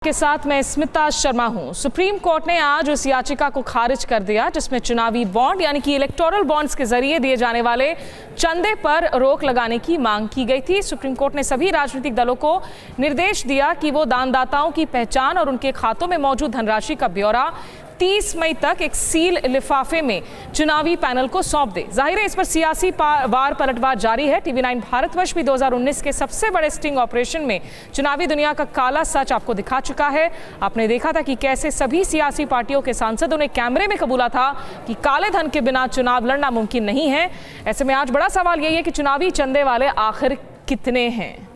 के साथ मैं स्मिता शर्मा हूं। सुप्रीम कोर्ट ने आज उस याचिका को खारिज कर दिया जिसमें चुनावी बॉन्ड यानी कि इलेक्टोरल बॉन्ड्स के जरिए दिए जाने वाले चंदे पर रोक लगाने की मांग की गई थी। सुप्रीम कोर्ट ने सभी राजनीतिक दलों को निर्देश दिया कि वो दानदाताओं की पहचान और उनके खातों में मौजूद धनराशि का ब्यौरा 30 मई तक एक सील लिफाफे में चुनावी पैनल को सौंप दे। जाहिर है इस पर सियासी वार पलटवार जारी है। TV9 भारतवर्ष भी 2019 के सबसे बड़े स्टिंग ऑपरेशन में चुनावी दुनिया का काला सच आपको दिखा चुका है। आपने देखा था कि कैसे सभी सियासी पार्टियों के सांसदों ने कैमरे में कबूला था कि काले धन के बिना चुनाव लड़ना मुमकिन नहीं है। ऐसे में आज बड़ा सवाल यही है कि चुनावी चंदे वाले आखिर कितने हैं।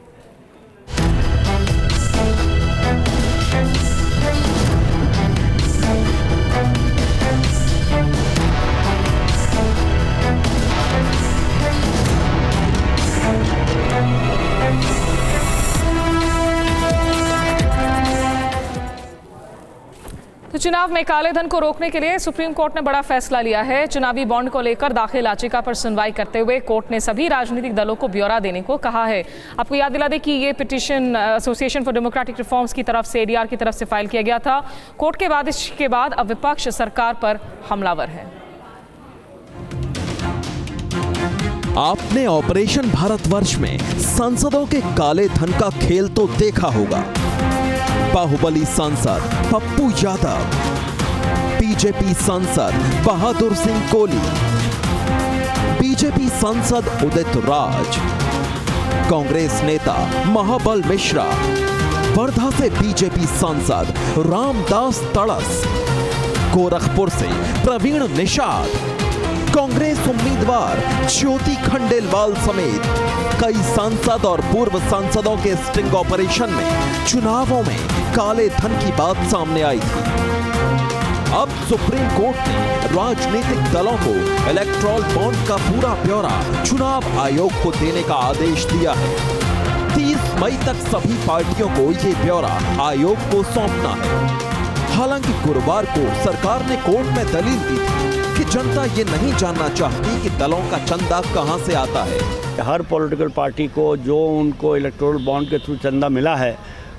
तो चुनाव में काले धन को रोकने के लिए सुप्रीम कोर्ट ने बड़ा फैसला लिया है। चुनावी बॉन्ड को लेकर दाखिल याचिका पर सुनवाई करते हुए कोर्ट ने सभी राजनीतिक दलों को ब्यौरा देने को कहा है। आपको याद दिला दें कि ये petition association for democratic reforms की तरफ से ADR की तरफ से फाइल किया गया था। कोर्ट के बाद इसके बाद अब विपक्ष सरकार पर हमलावर है। आपने ऑपरेशन भारतवर्ष में सांसदों के काले धन का खेल तो देखा होगा। बाहुबली सांसद पप्पू यादव, बीजेपी सांसद बहादुर सिंह कोली, बीजेपी सांसद उदित राज, कांग्रेस नेता महाबल मिश्रा, वर्धा से बीजेपी सांसद रामदास तड़स, गोरखपुर से प्रवीण निषाद, कांग्रेस उम्मीदवार ज्योति खंडेलवाल समेत कई सांसद और पूर्व सांसदों के स्टिंग ऑपरेशन में चुनावों में काले धन की बात सामने आई थी। अब सुप्रीम कोर्ट ने राजनीतिक दलों को इलेक्टोरल बॉन्ड का पूरा ब्यौरा चुनाव आयोग को देने का आदेश दिया है। 30 मई तक सभी पार्टियों को ये ब्यौरा आयोग को सौंपना है। हालांकि गुरुवार को सरकार ने कोर्ट में दलील दी थी कि जनता ये नहीं जानना चाहती कि दलों का चंदा कहां से आता है। हर पॉलिटिकल पार्टी को जो उनको इलेक्टोरल बॉन्ड के थ्रू चंदा मिला है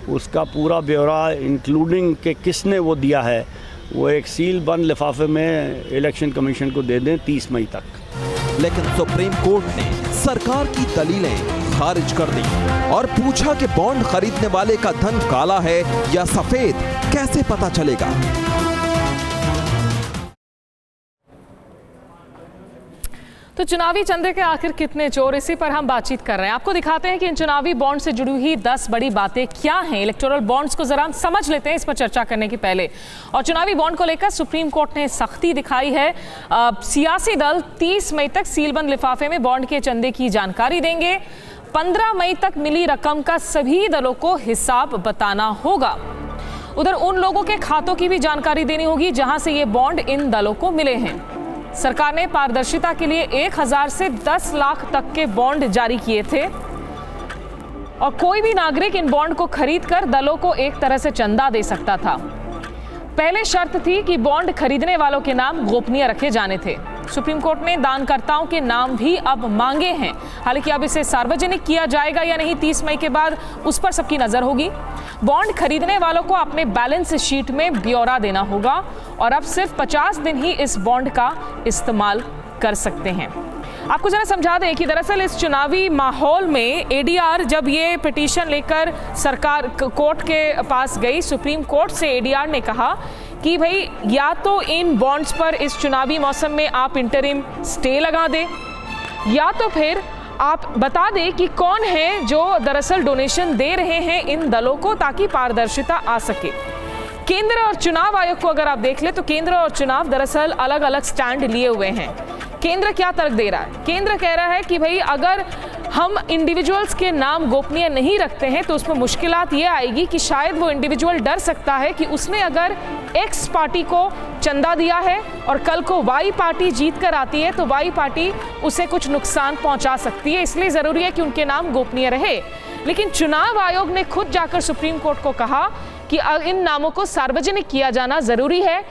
उसका पूरा ब्यौरा इंक्लूडिंग के किसने वो दिया है वो एक सील बंद लिफाफे में इलेक्शन कमीशन को दे दें 30 मई तक। लेकिन सुप्रीम कोर्ट ने सरकार की दलीलें खारिज कर दी और पूछा कि बॉन्ड खरीदने वाले का धन काला है या सफेद, कैसे पता चलेगा। तो चुनावी चंदे के आखिर कितने चोर, इसी पर हम बातचीत कर रहे हैं। आपको दिखाते हैं कि इन चुनावी बॉन्ड से जुड़ी हुई 10 बड़ी बातें क्या हैं। इलेक्टोरल बॉन्ड्स को जरा हम समझ लेते हैं इस पर चर्चा करने के पहले। और चुनावी बॉन्ड को लेकर सुप्रीम कोर्ट ने सख्ती दिखाई है। सियासी दल 30 मई तक सीलबंद लिफाफे में बॉन्ड के चंदे की जानकारी देंगे। 15 मई तक मिली रकम का सभी दलों को हिसाब बताना होगा। उधर उन लोगों के खातों की भी जानकारी देनी होगी जहां से ये बॉन्ड इन दलों को मिले हैं। सरकार ने पारदर्शिता के लिए 1000 से 10 लाख तक के बॉन्ड जारी किए थे और कोई भी नागरिक इन बॉन्ड को खरीदकर दलों को एक तरह से चंदा दे सकता था। पहले शर्त थी कि बॉन्ड खरीदने वालों के नाम गोपनीय रखे जाने थे। सुप्रीम कोर्ट ने दानकर्ताओं के नाम भी अब मांगे हैं। हालांकि अब इसे सार्वजनिक किया जाएगा या नहीं 30 मई के बाद उस पर सबकी नजर होगी। बॉन्ड खरीदने वालों को अपने बैलेंस शीट में ब्यौरा देना होगा और अब सिर्फ 50 दिन ही इस बॉन्ड का इस्तेमाल कर सकते हैं। आपको जरा समझा दें कि दरअसल इस चुनावी माहौल में ADR जब ये पिटीशन लेकर सरकार कोर्ट के पास गई, सुप्रीम कोर्ट से ADR ने कहा कि भाई या तो इन बॉन्ड्स पर इस चुनावी मौसम में आप इंटरिम स्टे लगा दें या तो फिर आप बता दें कि कौन है जो दरअसल डोनेशन दे रहे हैं इन दलों को ताकि पारदर्शिता आ सके। केंद्र और चुनाव आयोग को अगर आप देख ले तो केंद्र और चुनाव दरअसल अलग अलग स्टैंड लिए हुए हैं। केंद्र क्या तर्क दे रहा है? केंद्र कह रहा है कि भाई अगर हम इंडिविजुअल्स के नाम गोपनीय नहीं रखते हैं तो उसमें मुश्किलात ये आएगी कि शायद वो इंडिविजुअल डर सकता है कि उसने अगर X पार्टी को चंदा दिया है और कल को Y पार्टी जीत कर आती है तो Y पार्टी उसे कुछ नुकसान पहुंचा सकती है। इसलिए ज़रूरी है कि उनके नाम गोपनीय रहे। लेकिन चुनाव आयोग ने खुद जाकर सुप्रीम कोर्ट को कहा कि इन नामों को सार्वजनिक किया जाना ज़रूरी है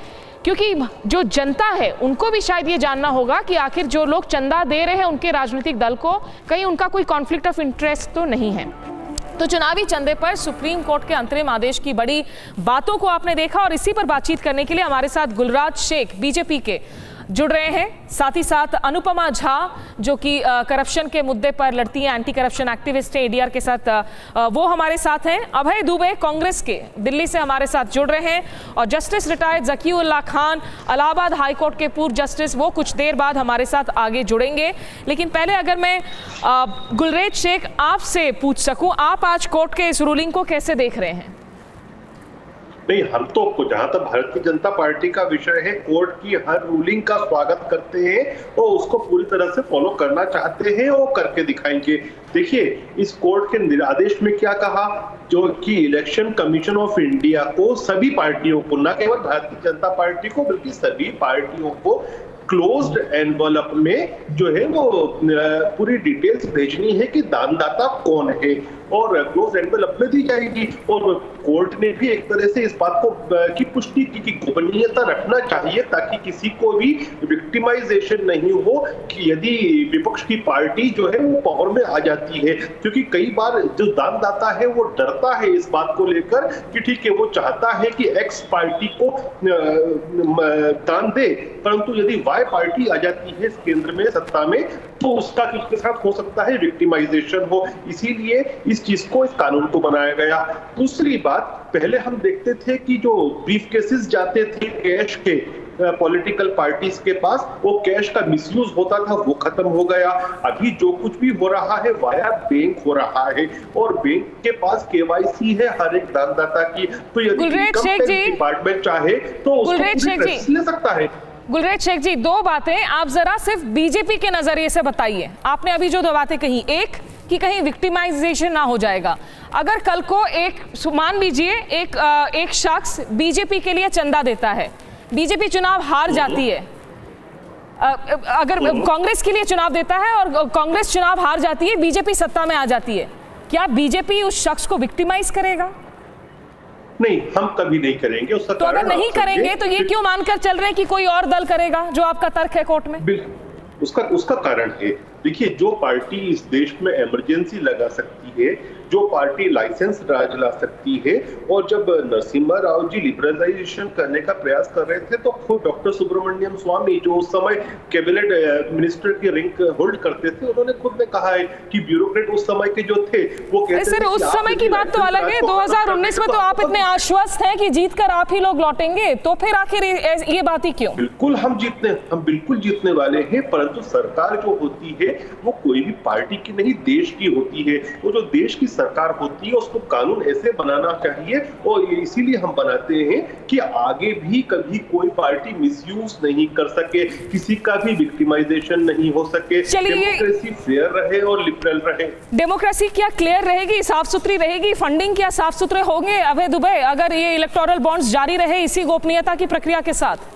क्योंकि जो जनता है उनको भी शायद ये जानना होगा कि आखिर जो लोग चंदा दे रहे हैं उनके राजनीतिक दल को कहीं उनका कोई कॉन्फ्लिक्ट ऑफ इंटरेस्ट तो नहीं है। तो चुनावी चंदे पर सुप्रीम कोर्ट के अंतरिम आदेश की बड़ी बातों को आपने देखा और इसी पर बातचीत करने के लिए हमारे साथ गुलराज शेख बीजेपी के जुड़ रहे हैं, साथ ही साथ अनुपमा झा जो कि करप्शन के मुद्दे पर लड़ती हैं, एंटी करप्शन एक्टिविस्ट है एडीआर के साथ, वो हमारे साथ हैं। अभय दुबे कांग्रेस के दिल्ली से हमारे साथ जुड़ रहे हैं और justice retired Zakiullah Khan Allahabad high court के पूर्व जस्टिस, वो कुछ देर बाद हमारे साथ आगे जुड़ेंगे। लेकिन पहले अगर मैं गुलरेज शेख आपसे पूछ सकूं, आप आज कोर्ट के इस रूलिंग को कैसे देख रहे हैं? नहीं, हम तो जहां तक भारतीय जनता पार्टी का विषय है, कोर्ट की हर रूलिंग का स्वागत करते हैं और उसको पूरी तरह से फॉलो करना चाहते हैं और करके दिखाएंगे। देखिए, इस कोर्ट के आदेश में क्या कहा, जो कि इलेक्शन कमीशन ऑफ इंडिया को सभी पार्टियों को, न केवल भारतीय जनता पार्टी को बल्कि सभी पार्टियों को क्लोज्ड एनवलप में जो है वो पूरी डिटेल्स भेजनी है कि दानदाता कौन है और क्लोज एनवलप में दी जाएगी। और कोर्ट ने भी एक तरह से इस बात को की पुष्टि की कि गोपनीयता रखना चाहिए ताकि किसी को भी विक्टिमाइजेशन नहीं हो कि यदि विपक्ष की पार्टी जो है वो पावर में आ जाती है, क्योंकि कई बार जो दानदाता है वो डरता है इस बात को लेकर कि ठीक है वो चाहता है कि एक्स पार्टी को दान दे, परंतु यदि वाई पार्टी आ जाती है इस केंद्र में सत्ता में तो उसका उसके साथ हो सकता है विक्टिमाइजेशन हो, इसीलिए इस चीज को, इस कानून को बनाया गया। दूसरी बात, पहले हम देखते थे कि जो ब्रीफ केसेस जाते थे कैश के पॉलिटिकल पार्टीज के पास, वो कैश का मिसयूज होता था, वो खत्म हो गया। अभी जो कुछ भी हो रहा है वाया बैंक हो रहा है और बैंक के पास केवाईसी है हर एक दानदाता की, तो यदि डिपार्टमेंट चाहे तो उसको ले सकता है। गुलरेज शेख जी, दो बातें आप जरा सिर्फ बीजेपी के नजरिए से बताइए। आपने अभी जो दो बातें कही, एक कि कहीं विक्टिमाइजेशन ना हो जाएगा, अगर कल को एक, मान लीजिए एक शख्स बीजेपी के लिए चंदा देता है, बीजेपी चुनाव हार जाती है, अगर कांग्रेस के लिए चुनाव देता है और कांग्रेस चुनाव हार जाती है, बीजेपी सत्ता में आ जाती है, क्या बीजेपी उस शख्स को विक्टिमाइज करेगा? नहीं, हम कभी नहीं करेंगे। उसका तो अगर नहीं करेंगे तो ये क्यों मानकर चल रहे हैं कि कोई और दल करेगा, जो आपका तर्क है कोर्ट में? उसका कारण है, देखिए, जो पार्टी इस देश में इमरजेंसी लगा सकती है, जो पार्टी लाइसेंस राज ला सकती है, और जब नरसिम्हा राव जी लिबरलाइजेशन करने का प्रयास कर रहे थे तो खुद डॉक्टर सुब्रमण्यम स्वामी जो उस समय कैबिनेट मिनिस्टर की रैंक होल्ड करते थे, उन्होंने खुद ने कहा है कि ब्यूरोक्रेट उस समय के जो थे वो कहते थे, उस समय की बात तो अलग है, 2019 में तो आप इतने आश्वस्त हैं कि जीतकर आप ही लोग लौटेंगे, तो फिर आखिर ये बात ही क्यों? बिल्कुल हम बिल्कुल जीतने वाले हैं, परंतु सरकार जो होती है वो कोई भी पार्टी की नहीं, देश की होती है। वो जो देश की सरकार होती है उसको कानून ऐसे बनाना चाहिए और इसीलिए हम बनाते हैं कि आगे भी कभी कोई पार्टी मिसयूज नहीं कर सके, किसी का भी विक्टिमाइजेशन नहीं हो सके, डेमोक्रेसी फेयर रहे और लिबरल रहे। डेमोक्रेसी क्या क्लियर रहेगी, साफ सुथरी रहेगी, फंडिंग क्या साफ सुथरे होंगे अभय दुबे, अगर ये इलेक्टोरल बॉन्ड्स जारी रहे इसी गोपनीयता की प्रक्रिया के साथ?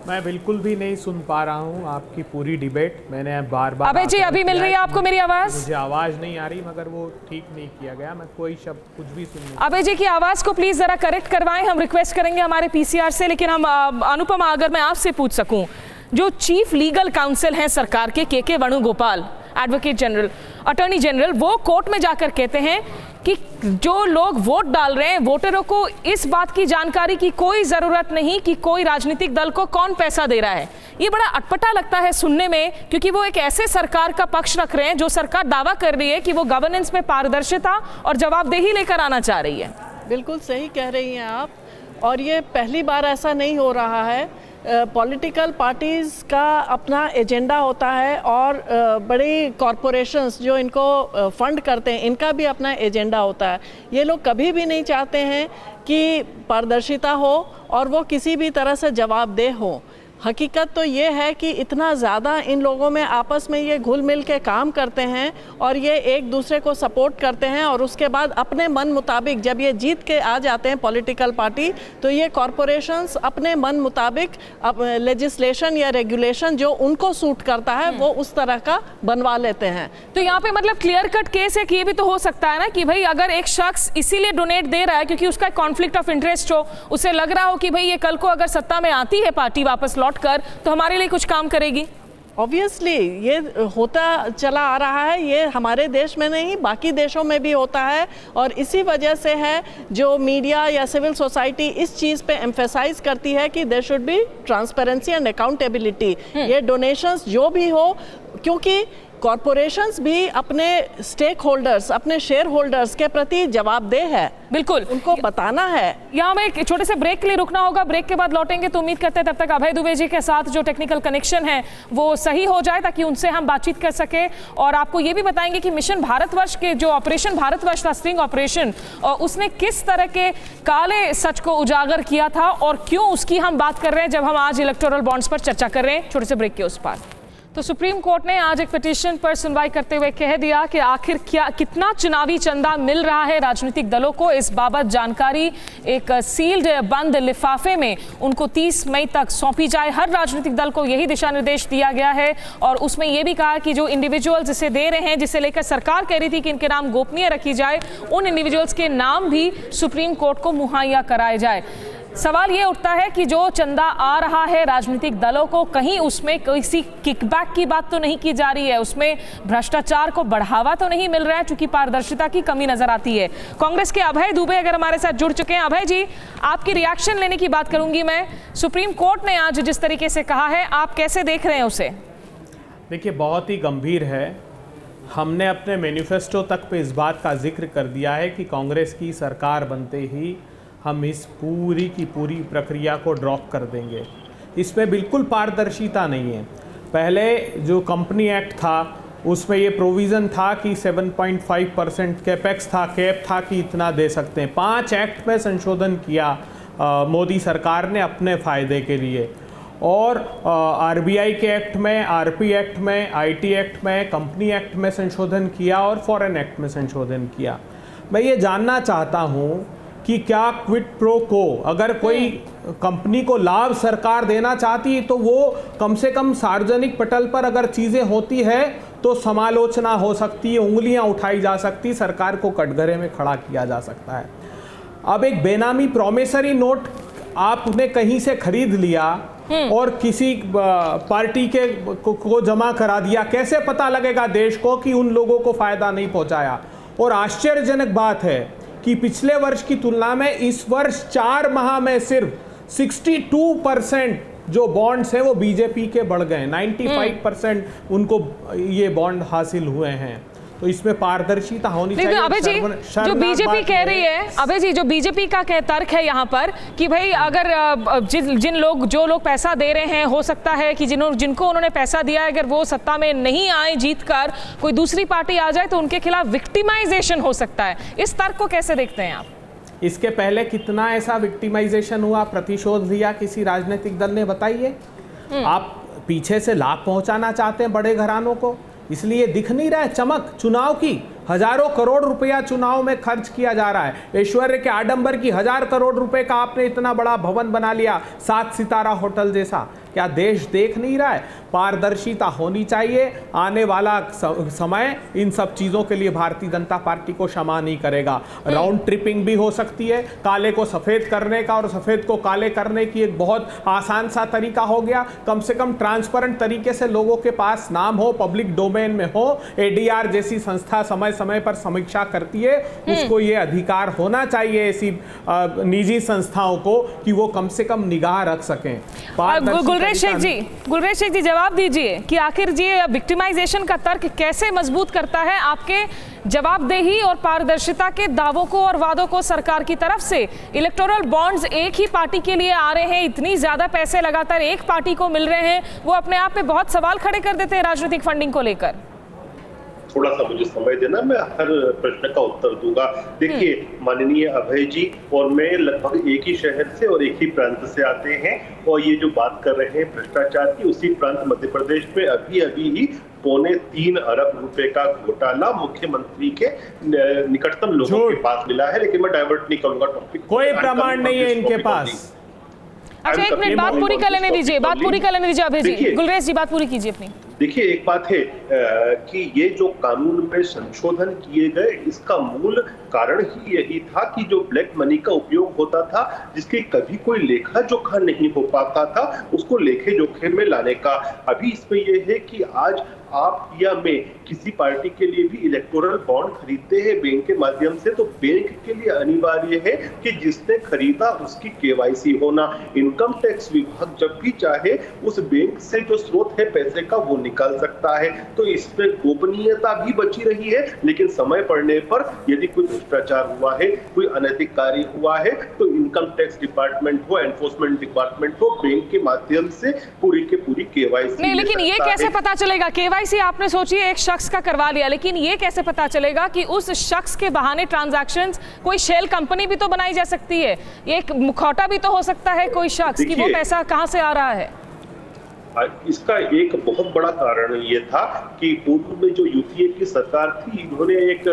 मैं बिल्कुल भी नहीं सुन पा रहा हूँ आपकी पूरी डिबेट। मैंने बार-बार अबे जी, अभी मिल रही है आपको मेरी आवाज? मुझे आवाज नहीं आ रही, मगर वो ठीक नहीं किया गया, मैं कोई शब्द कुछ भी सुन नहीं। अबे जी की आवाज को प्लीज जरा करेक्ट करवाएं, हम रिक्वेस्ट करेंगे हमारे पीसीआर से। लेकिन हम अनुपमा, अगर मैं आपसे पूछ सकूं, जो चीफ लीगल काउंसिल हैं सरकार के Venugopal, advocate general, attorney general, वो कोर्ट में जाकर कहते हैं कि जो लोग वोट डाल रहे हैं, वोटरों को इस बात की जानकारी की कोई जरूरत नहीं कि कोई राजनीतिक दल को कौन पैसा दे रहा है। ये बड़ा अटपटा लगता है सुनने में, क्योंकि वो एक ऐसे सरकार का पक्ष रख रहे हैं जो सरकार दावा कर रही है कि वो गवर्नेंस में पारदर्शिता और जवाबदेही लेकर आना चाह रही है। बिल्कुल सही कह रही हैं आप, और ये पहली बार ऐसा नहीं हो रहा है। पॉलिटिकल पार्टीज़ का अपना एजेंडा होता है और बड़ी कॉरपोरेशंस जो इनको फंड करते हैं, इनका भी अपना एजेंडा होता है। ये लोग कभी भी नहीं चाहते हैं कि पारदर्शिता हो और वो किसी भी तरह से जवाबदेह हो। हकीकत तो ये है कि इतना ज़्यादा इन लोगों में आपस में ये घुल मिल के काम करते हैं और ये एक दूसरे को सपोर्ट करते हैं, और उसके बाद अपने मन मुताबिक जब ये जीत के आ जाते हैं पॉलिटिकल पार्टी, तो ये कॉरपोरेशंस अपने मन मुताबिक लेजिस्लेशन या रेगुलेशन जो उनको सूट करता है वो उस तरह का बनवा लेते हैं। तो यहाँ पे मतलब क्लियर कट केस है कि ये भी तो हो सकता है ना कि भाई अगर एक शख्स इसीलिए डोनेट दे रहा है क्योंकि उसका कॉन्फ्लिक्ट ऑफ इंटरेस्ट हो, उसे लग रहा हो कि भाई ये कल को अगर सत्ता में आती है पार्टी वापस कर तो हमारे लिए कुछ काम करेगी। ऑब्वियसली ये होता चला आ रहा है, ये हमारे देश में नहीं बाकी देशों में भी होता है, और इसी वजह से है जो मीडिया या सिविल सोसाइटी इस चीज़ पे एम्फेसाइज करती है कि there should be transparency and accountability. ये डोनेशंस जो भी हो, क्योंकि कॉरपोरेशंस भी अपने स्टेक होल्डर्स, अपने शेयर होल्डर्स के प्रति जवाबदेह है, बिल्कुल उनको बताना है। यहाँ में एक छोटे से ब्रेक के लिए रुकना होगा, ब्रेक के बाद लौटेंगे तो उम्मीद करते हैं तब तक अभय दुबे जी के साथ जो टेक्निकल कनेक्शन है वो सही हो जाए ताकि उनसे हम बातचीत कर सके, और आपको ये भी बताएंगे कि मिशन भारतवर्ष के जो ऑपरेशन भारतवर्ष था, स्ट्रिंग ऑपरेशन, उसने किस तरह के काले सच को उजागर किया था और क्यों उसकी हम बात कर रहे हैं जब हम आज इलेक्टोरल बॉन्ड्स पर चर्चा कर रहे हैं। छोटे से ब्रेक के उस पार तो सुप्रीम कोर्ट ने आज एक पिटीशन पर सुनवाई करते हुए कह दिया कि आखिर कितना चुनावी चंदा मिल रहा है राजनीतिक दलों को, इस बाबत जानकारी एक सील्ड बंद लिफाफे में उनको 30 मई तक सौंपी जाए। हर राजनीतिक दल को यही दिशा निर्देश दिया गया है, और उसमें यह भी कहा कि जो इंडिविजुअल्स इसे दे रहे हैं, जिसे लेकर सरकार कह रही थी कि इनके नाम गोपनीय रखी जाए, उन इंडिविजुअल्स के नाम भी सुप्रीम कोर्ट को मुहैया कराए जाए। सवाल ये उठता है कि जो चंदा आ रहा है राजनीतिक दलों को, कहीं उसमें किसी किकबैक की बात तो नहीं की जा रही है, उसमें भ्रष्टाचार को बढ़ावा तो नहीं मिल रहा है, चूंकि पारदर्शिता की कमी नजर आती है। कांग्रेस के अभय दुबे अगर हमारे साथ जुड़ चुके हैं, अभय जी आपकी रिएक्शन लेने की बात करूंगी मैं। सुप्रीम कोर्ट ने आज जिस तरीके से कहा है, आप कैसे देख रहे हैं उसे? देखिए, बहुत ही गंभीर है। हमने अपने मैनिफेस्टो तक पे इस बात का जिक्र कर दिया है कि कांग्रेस की सरकार बनते ही हम इस पूरी की पूरी प्रक्रिया को ड्रॉप कर देंगे। इसमें बिल्कुल पारदर्शिता नहीं है। पहले जो कंपनी एक्ट था उसमें ये प्रोविज़न था कि 7.5% कैपेक्स था, कैप था कि इतना दे सकते हैं। 5 एक्ट में संशोधन किया मोदी सरकार ने अपने फ़ायदे के लिए, और आरबीआई के एक्ट में, आरपी एक्ट में, आईटी एक्ट में, कंपनी एक्ट में संशोधन किया और फॉरेन एक्ट में संशोधन किया। मैं ये जानना चाहता हूँ कि क्या क्विड प्रो को, अगर कोई कंपनी को लाभ सरकार देना चाहती है तो वो कम से कम सार्वजनिक पटल पर अगर चीज़ें होती है तो समालोचना हो सकती है, उंगलियां उठाई जा सकती, सरकार को कटघरे में खड़ा किया जा सकता है। अब एक बेनामी प्रॉमिसरी नोट आपने कहीं से खरीद लिया और किसी पार्टी के को जमा करा दिया, कैसे पता लगेगा देश को कि उन लोगों को फायदा नहीं पहुंचाया? और आश्चर्यजनक बात है कि पिछले वर्ष की तुलना में इस वर्ष 4 माह में सिर्फ 62% जो बॉन्ड्स हैं वो बीजेपी के बढ़ गए। 95% उनको ये बॉन्ड हासिल हुए हैं। तो इसमें पारदर्शिता होनी चाहिए। अभय जी, जो बीजेपी कह रही है, अभय जी जो बीजेपी का तर्क है यहाँ पर कि भाई अगर जो लोग पैसा दे रहे हैं, हो सकता है कि जिनको उन्होंने पैसा दिया है अगर वो सत्ता में नहीं आए जीत कर, कोई दूसरी पार्टी आ जाए तो उनके खिलाफ विक्टिमाइजेशन हो सकता है। इस तर्क को कैसे देखते हैं आप? इसके पहले कितना ऐसा विक्टिमाइजेशन हुआ, प्रतिशोध लिया किसी राजनीतिक दल ने, बताइए। आप पीछे से लाभ पहुंचाना चाहते हैं बड़े घरानों को, इसलिए दिख नहीं रहा है चमक चुनाव की। हजारों करोड़ रुपया चुनाव में खर्च किया जा रहा है। ऐश्वर्य के आडंबर की 1000 करोड़ रुपए का आपने इतना बड़ा भवन बना लिया, 7 सितारा होटल जैसा। क्या देश देख नहीं रहा है? पारदर्शिता होनी चाहिए। आने वाला समय इन सब चीज़ों के लिए भारतीय जनता पार्टी को क्षमा नहीं करेगा। राउंड ट्रिपिंग भी हो सकती है, काले को सफ़ेद करने का और सफ़ेद को काले करने की एक बहुत आसान सा तरीका हो गया। कम से कम ट्रांसपेरेंट तरीके से लोगों के पास नाम हो, पब्लिक डोमेन में हो। एडीआर जैसी संस्था समय समय पर समीक्षा करती है, उसको ये अधिकार होना चाहिए ऐसी निजी संस्थाओं को कि वो कम से कम निगाह रख सकें। गुलरेज शेख जी जवाब दीजिए कि आखिर ये विक्टिमाइजेशन का तर्क कैसे मजबूत करता है आपके जवाबदेही और पारदर्शिता के दावों को और वादों को सरकार की तरफ से? इलेक्टोरल बॉन्ड्स एक ही पार्टी के लिए आ रहे हैं, इतनी ज्यादा पैसे लगातार एक पार्टी को मिल रहे हैं, वो अपने आप में बहुत सवाल खड़े कर देते हैं राजनीतिक फंडिंग को लेकर। थोड़ा सा मुझे समय देना, मैं हर प्रश्न का उत्तर दूंगा। देखिए माननीय अभय जी और मैं लगभग एक ही शहर से और एक ही प्रांत से आते हैं, और ये जो बात कर रहे हैं भ्रष्टाचार की, उसी प्रांत मध्य प्रदेश में अभी ही 3.25 अरब रुपए का घोटाला मुख्यमंत्री के निकटतम लोगों के पास मिला है। लेकिन मैं डाइवर्ट नहीं करूंगा टॉपिक, कोई प्रमाण नहीं है इनके पास। अच्छा, एक मिनट, बात पूरी कर लेने दीजिए, अभय जी। गुलरेज जी, बात पूरी कीजिए अपनी। देखिए, एक बात है कि ये जो कानून में संशोधन किए गए, इसका मूल कारण ही यही था कि जो ब्लैक मनी का उपयोग होता था, जिसकी कभी कोई लेखा जोखा नहीं हो पाता था, उसको लेखे जोखे में लाने का। अभी इसमें यह है कि आज आप या मैं किसी पार्टी के लिए भी इलेक्टोरल बॉन्ड खरीदते हैं बैंक के माध्यम से, तो बैंक के लिए अनिवार्य है कि जिसने खरीदा उसकी केवाईसी होना। इनकम टैक्स विभाग जब भी चाहे उस बैंक से जो स्रोत है पैसे का, वो निकाल सकता है। तो इसमें गोपनीयता भी बची रही है, लेकिन समय पड़ने पर यदि कोई भ्रष्टाचार हुआ है, कोई अनैतिक कार्य हुआ है, तो इनकम टैक्स डिपार्टमेंट हो, एनफोर्समेंट डिपार्टमेंट हो, बैंक के माध्यम से पूरी के पूरी केवाईसी। नहीं, लेकिन ये कैसे पता चलेगा? केवाईसी आपने सोचिए एक शख्स का करवा लिया, लेकिन ये कैसे पता चलेगा कि उस शख्स के बहाने ट्रांजैक्शंस, कोई शेल कंपनी भी तो बनाई जा सकती है, एक मुखौटा भी तो हो सकता है कोई शख्स कि वो पैसा कहां से आ रहा है। इसका एक बहुत बड़ा कारण ये था कि पूर्व में जो यूपीए की सरकार थी, इन्होंने एक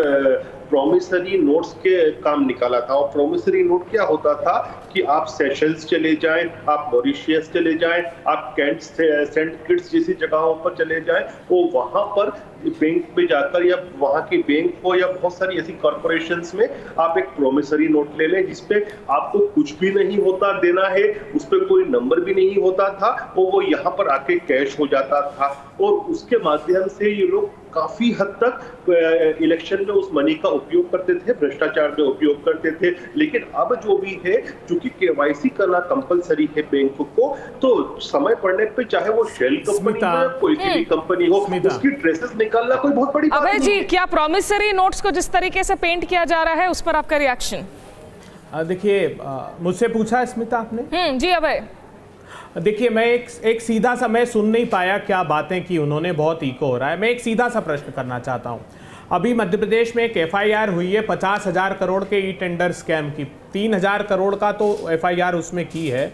प्रोमिसरी नोट्स के काम निकाला था। और प्रोमिसरी नोट क्या होता था कि आप सेशल्स चले जाएं, आप मॉरिशियस चले जाएं, आप सेंट किट्स जैसी जगहों पर चले जाएं, वो वहां पर बैंक में जाकर या वहां की बैंक हो या बहुत सारी ऐसी कॉर्पोरेशंस में आप एक प्रोमिसरी नोट ले लें, जिसपे आपको कुछ भी नहीं होता देना है, उस पर कोई नंबर भी नहीं होता था, और वो यहाँ पर आके कैश हो जाता था। और उसके माध्यम से ये लोग काफी हद तक इलेक्शन में उस मनी का उपयोग करते थे, भ्रष्टाचार में उपयोग करते थे। लेकिन अब जो भी है, चूंकि केवाईसी करना कंपलसरी है बैंक को, तो समय पड़ने पे चाहे वो शेल कंपनी हो या कोई भी कंपनी हो, उसकी ट्रेसेस निकालना कोई बहुत बड़ी बात नहीं है। अभय जी, क्या प्रोमिसरी नोट्स को जिस तरीके से पेंट किया जा रहा है, उस पर आपका रिएक्शन? देखिए, मुझसे पूछा स्मिता आपने? जी अभय। देखिए, मैं एक सीधा सा, मैं सुन नहीं पाया क्या बातें की उन्होंने, बहुत इको हो रहा है। मैं एक सीधा सा प्रश्न करना चाहता हूं। अभी मध्य प्रदेश में एक एफआईआर हुई है 50,000 करोड़ के ई टेंडर स्कैम की। 3,000 करोड़ का तो एफआईआर उसमें की है।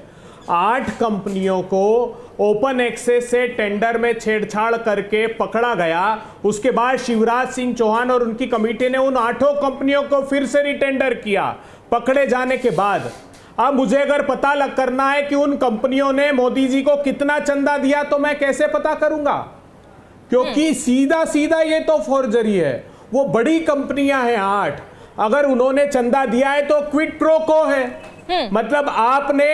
8 कंपनियों को ओपन एक्सेस से टेंडर में छेड़छाड़ करके पकड़ा गया। उसके बाद शिवराज सिंह चौहान और उनकी कमेटी ने उन 8 कंपनियों को फिर से रिटेंडर किया। पकड़े जाने के बाद अब मुझे अगर पता करना है कि उन कंपनियों ने मोदी जी को कितना चंदा दिया, तो मैं कैसे पता करूंगा? क्योंकि सीधा सीधा ये तो फोर्जरी है। वो बड़ी कंपनियां हैं 8, अगर उन्होंने चंदा दिया है तो क्विड प्रो को है। मतलब आपने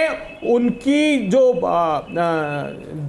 उनकी जो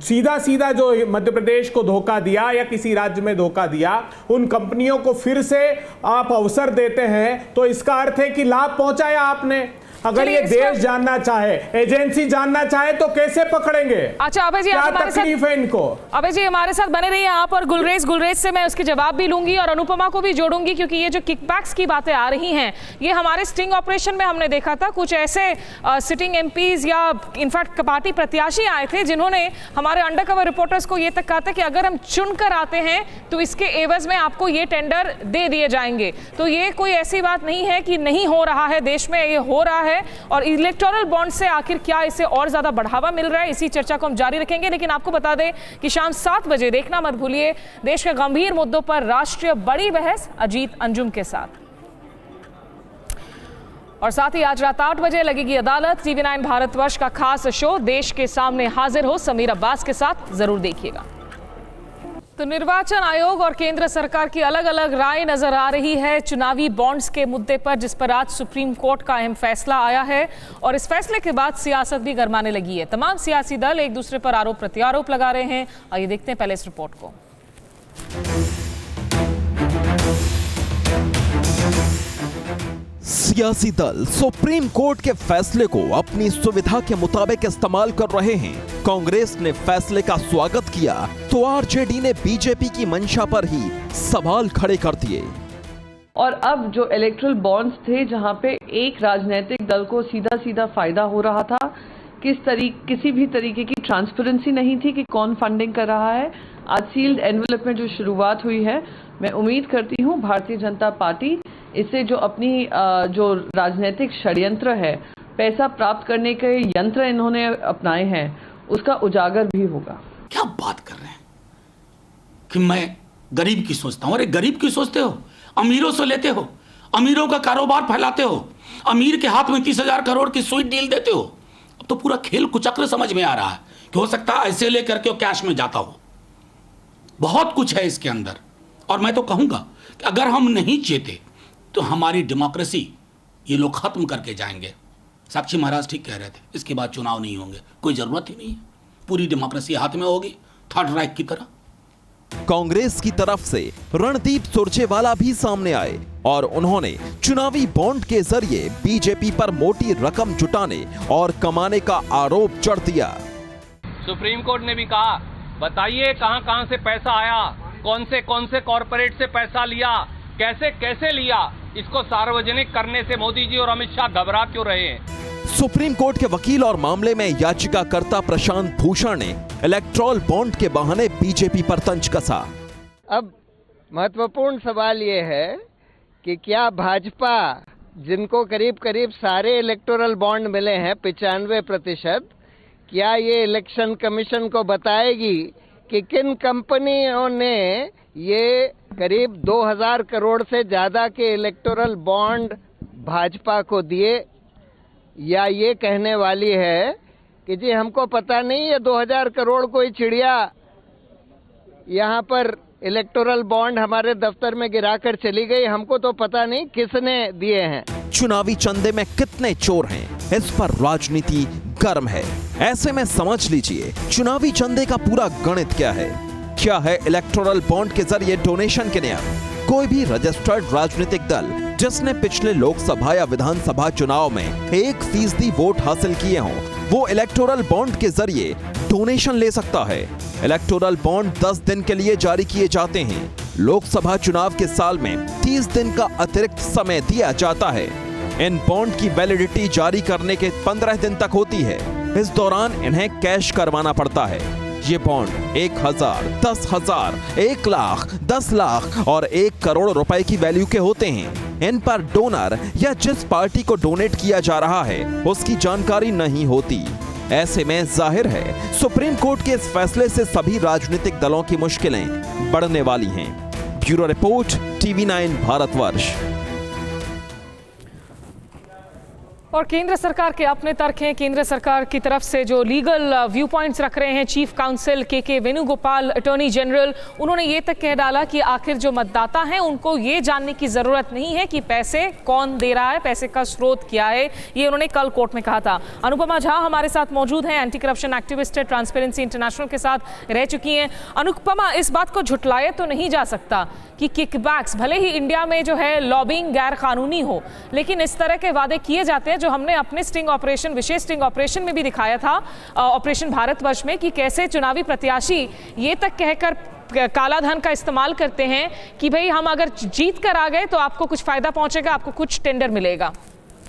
सीधा सीधा जो मध्य प्रदेश को धोखा दिया या किसी राज्य में धोखा दिया, उन कंपनियों को फिर से आप अवसर देते हैं, तो इसका अर्थ है कि लाभ पहुंचाया आपने। अगर ये देश जानना चाहे, एजेंसी जानना चाहे, तो कैसे पकड़ेंगे? अच्छा अभय जी, क्या तकलीफ है इनको? अभय जी हमारे साथ बने रहिए आप, और गुलरेज से मैं उसके जवाब भी लूंगी और अनुपमा को भी जोड़ूंगी, क्योंकि ये जो किकबैक्स की बातें आ रही हैं, ये हमारे स्टिंग ऑपरेशन में हमने देखा था। कुछ ऐसे सिटिंग एमपीज या इनफैक्ट पार्टी प्रत्याशी आए थे जिन्होंने हमारे अंडरकवर रिपोर्टर्स को ये तक कहा था कि अगर हम चुनकर आते हैं तो इसके एवज में आपको ये टेंडर दे दिए जाएंगे। तो ये कोई ऐसी बात नहीं है कि नहीं हो रहा है, देश में ये हो रहा है। और इलेक्टोरल बॉन्ड से आखिर क्या इसे और ज्यादा बढ़ावा मिल रहा है, इसी चर्चा को हम जारी रखेंगे। लेकिन आपको बता दें कि शाम 7 बजे देखना मत भूलिए देश के गंभीर मुद्दों पर राष्ट्रीय बड़ी बहस अजीत अंजुम के साथ। और साथ ही आज रात 8 बजे लगेगी अदालत। TV9 भारतवर्ष का खास शो देश के सामने हाजिर हो समीर अब्बास के साथ, जरूर देखिएगा। तो निर्वाचन आयोग और केंद्र सरकार की अलग अलग राय नजर आ रही है चुनावी बॉन्ड्स के मुद्दे पर, जिस पर आज सुप्रीम कोर्ट का अहम फैसला आया है। और इस फैसले के बाद सियासत भी गरमाने लगी है। तमाम सियासी दल एक दूसरे पर आरोप प्रत्यारोप लगा रहे हैं। आइए देखते हैं पहले इस रिपोर्ट को। सियासी दल सुप्रीम कोर्ट के फैसले को अपनी सुविधा के मुताबिक इस्तेमाल कर रहे हैं। कांग्रेस ने फैसले का स्वागत किया तो आरजेडी ने बीजेपी की मंशा पर ही सवाल खड़े कर दिए। और अब जो इलेक्ट्रल बॉन्ड्स थे, जहां पे एक राजनीतिक दल को सीधा सीधा फायदा हो रहा था, किसी भी तरीके की ट्रांसपेरेंसी नहीं थी कि कौन फंडिंग कर रहा है। आज सील्ड एनवेलप में जो शुरुआत हुई है, मैं उम्मीद करती हूँ भारतीय जनता पार्टी इससे जो अपनी जो राजनीतिक षड्यंत्र है, पैसा प्राप्त करने के यंत्र इन्होंने अपनाए हैं, उसका उजागर भी होगा। क्या बात कर रहे हैं कि मैं गरीब की सोचता हूं? अरे गरीब की सोचते हो? अमीरों से लेते हो, अमीरों का कारोबार फैलाते हो, अमीर के हाथ में 30,000 करोड़ की स्वीट डील देते हो, अब तो पूरा खेल कुचक्र समझ में आ रहा है कि हो सकता है ऐसे लेकर के वो कैश में जाता हो। बहुत कुछ है इसके अंदर। और मैं तो कहूंगा कि अगर हम नहीं चेते तो हमारी डेमोक्रेसी ये लोग खत्म करके जाएंगे। साक्षी महाराज ठीक कह रहे थे, इसके बाद चुनाव नहीं होंगे, कोई जरूरत ही नहीं है, पूरी डेमोक्रेसी हाथ में होगी थर्ड राइट की तरह। कांग्रेस की तरफ से रणदीप सुरजेवाला भी सामने आए और उन्होंने चुनावी बॉन्ड के जरिए बीजेपी पर मोटी रकम जुटाने और कमाने का आरोप जड़ दिया। सुप्रीम कोर्ट ने भी कहा, बताइए कहां कहां से पैसा आया, कौन से कॉरपोरेट से पैसा लिया, कैसे लिया, इसको सार्वजनिक करने से मोदी जी और अमित शाह घबरा क्यों रहे हैं? सुप्रीम कोर्ट के वकील और मामले में याचिकाकर्ता प्रशांत भूषण ने इलेक्टोरल बॉन्ड के बहाने बीजेपी पर तंज कसा। अब महत्वपूर्ण सवाल ये है कि क्या भाजपा, जिनको करीब करीब सारे इलेक्टोरल बॉन्ड मिले हैं 95%, क्या ये इलेक्शन कमीशन को बताएगी कि किन कंपनियों ने ये करीब 2000 करोड़ से ज्यादा के इलेक्टोरल बॉन्ड भाजपा को दिए, या ये कहने वाली है कि जी हमको पता नहीं है 2000 करोड़ कोई चिड़िया यहाँ पर इलेक्टोरल बॉन्ड हमारे दफ्तर में गिराकर चली गई, हमको तो पता नहीं किसने दिए हैं। चुनावी चंदे में कितने चोर हैं, इस पर राजनीति गर्म है। ऐसे में समझ लीजिए चुनावी चंदे का पूरा गणित क्या है। क्या है इलेक्टोरल बॉन्ड के जरिए डोनेशन के नियम? कोई भी रजिस्टर्ड राजनीतिक दल जिसने पिछले लोकसभा या विधानसभा चुनाव में 1% वोट हासिल किए हों, वो इलेक्टोरल बॉन्ड के जरिए डोनेशन ले सकता है। इलेक्टोरल बॉन्ड 10 दिन के लिए जारी किए जाते हैं। लोकसभा चुनाव के साल में 30 दिन का अतिरिक्त समय दिया जाता है। इन बॉन्ड की वैलिडिटी जारी करने के 15 दिन तक होती है। इस दौरान इन्हें कैश करवाना पड़ता है। ये बॉन्ड 1000, 10,000, 1 लाख, 10 लाख और 1 करोड़ रुपए की वैल्यू के होते हैं। इन पर डोनर या जिस पार्टी को डोनेट किया जा रहा है उसकी जानकारी नहीं होती। ऐसे में जाहिर है सुप्रीम कोर्ट के इस फैसले से सभी राजनीतिक दलों की मुश्किलें बढ़ने वाली हैं। Bureau report, TV9 Bharatvarsh. और केंद्र सरकार के अपने तर्क हैं। केंद्र सरकार की तरफ से जो लीगल व्यू पॉइंट्स रख रहे हैं चीफ काउंसिल के वेणुगोपाल, अटॉर्नी जनरल, उन्होंने ये तक कह डाला कि आखिर जो मतदाता हैं उनको ये जानने की जरूरत नहीं है कि पैसे कौन दे रहा है, पैसे का स्रोत क्या है। ये उन्होंने कल कोर्ट में कहा था। अनुपमा झा हमारे साथ मौजूद हैं, एंटी करप्शन एक्टिविस्ट है, ट्रांसपेरेंसी इंटरनेशनल के साथ रह चुकी हैं। अनुपमा, इस बात को झुटलाया तो नहीं जा सकता कि किकबैक्स, भले ही इंडिया में जो है लॉबिंग गैर कानूनी हो, लेकिन इस तरह के वादे किए जाते हैं जो हमने अपने स्टिंग ऑपरेशन, विशेष स्टिंग ऑपरेशन में भी दिखाया था, ऑपरेशन भारतवर्ष में, कि कैसे चुनावी प्रत्याशी ये तक कहकर काला धन का इस्तेमाल करते हैं कि भाई हम अगर जीत कर आ गए तो आपको कुछ फायदा पहुंचेगा, आपको कुछ टेंडर मिलेगा।